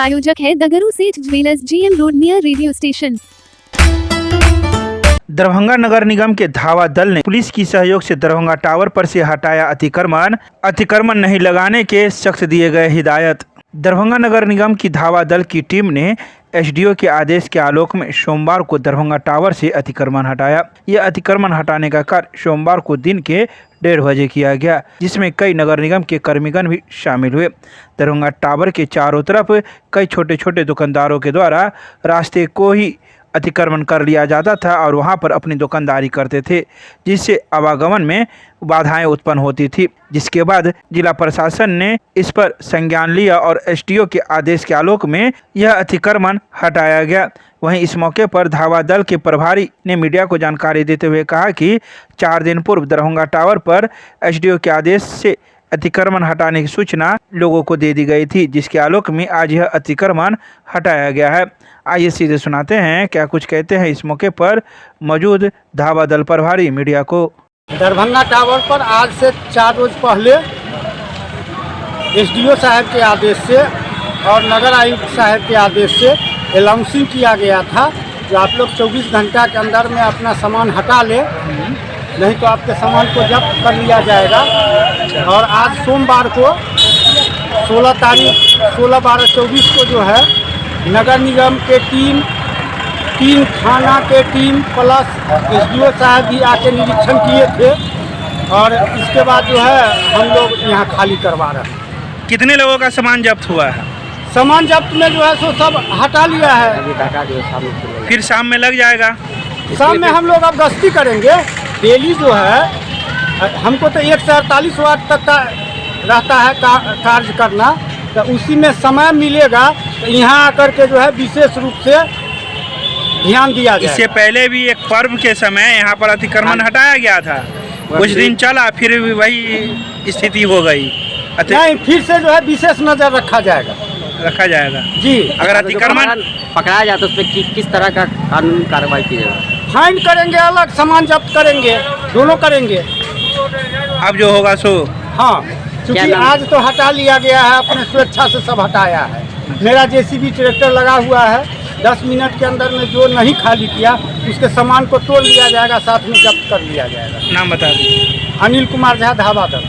प्रायोजक है Dagru Seth jewellers, GM road near radio station. Darbhanga नगर निगम के धावा दल ने पुलिस की सहयोग से दरभंगा टावर पर से हटाया अतिक्रमण नहीं लगाने के सख्त दिए गए हिदायत। दरभंगा नगर निगम की धावा दल की टीम ने एसडीओ के आदेश के आलोक में सोमवार को दरभंगा टावर से अतिक्रमण हटाया। यह अतिक्रमण हटाने का कार्य सोमवार को दिन के 1:30 बजे किया गया, जिसमें कई नगर निगम के कर्मीगण भी शामिल हुए। दरभंगा टावर के चारों तरफ कई छोटे छोटे दुकानदारों के द्वारा रास्ते को ही अतिक्रमण कर लिया जाता था और वहां पर अपनी दुकानदारी करते थे, जिससे आवागमन में बाधाएं उत्पन्न होती थी। जिसके बाद जिला प्रशासन ने इस पर संज्ञान लिया और एसडीओ के आदेश के आलोक में यह अतिक्रमण हटाया गया। वहीं इस मौके पर धावा दल के प्रभारी ने मीडिया को जानकारी देते हुए कहा कि 4 दिन पूर्व दरभंगा टावर पर एसडीओ के आदेश से अतिक्रमण हटाने की सूचना लोगों को दे दी गई थी, जिसके आलोक में आज यह अतिक्रमण हटाया गया है। आइए सीधे सुनाते हैं क्या कुछ कहते हैं इस मौके पर मौजूद धावा दल प्रभारी मीडिया को। दरभंगा टावर पर आज से 4 रोज पहले एसडीओ साहब के आदेश से और नगर आयुक्त साहब के आदेश से अनाउंसिंग किया गया था कि आप लोग 24 घंटा के अंदर में अपना सामान हटा ले, नहीं तो आपके सामान को जब्त कर लिया जाएगा। और आज सोमवार को 16 तारीख 16/12/24 को जो है नगर निगम के तीन थाना के टीम प्लस एसडीओ साहब भी आके निरीक्षण किए थे और इसके बाद जो है हम लोग यहाँ खाली करवा रहे हैं। कितने लोगों का सामान जब्त हुआ है? सामान जब्त में जो है सो सब हटा लिया है। फिर शाम में लग जाएगा। शाम में हम लोग अब गश्ती करेंगे। डेली जो है हमको तो 1 से 48 वाट तक का रहता है कार्य करना, तो उसी में समय मिलेगा तो यहाँ आकर के जो है विशेष रूप से ध्यान दिया जाए। इससे पहले भी एक पर्व के समय यहाँ पर अतिक्रमण हटाया गया था, कुछ दिन चला, फिर भी वही स्थिति हो गई। नहीं, फिर से जो है विशेष नज़र रखा जाएगा जी। अगर अतिक्रमण पकड़ाया जाए तो उस पर किस तरह का कानूनी कार्रवाई की जाएगी? फाइन करेंगे, अलग सामान जब्त करेंगे, दोनों करेंगे। अब जो होगा सो हाँ, क्योंकि आज तो हटा लिया गया है, अपने स्वेच्छा से सब हटाया है। मेरा जेसीबी ट्रैक्टर लगा हुआ है, 10 मिनट के अंदर में जो नहीं खाली किया उसके सामान को तोड़ लिया जाएगा, साथ में जब्त कर लिया जाएगा। नाम बता दीजिए। अनिल कुमार झा, धावा दल।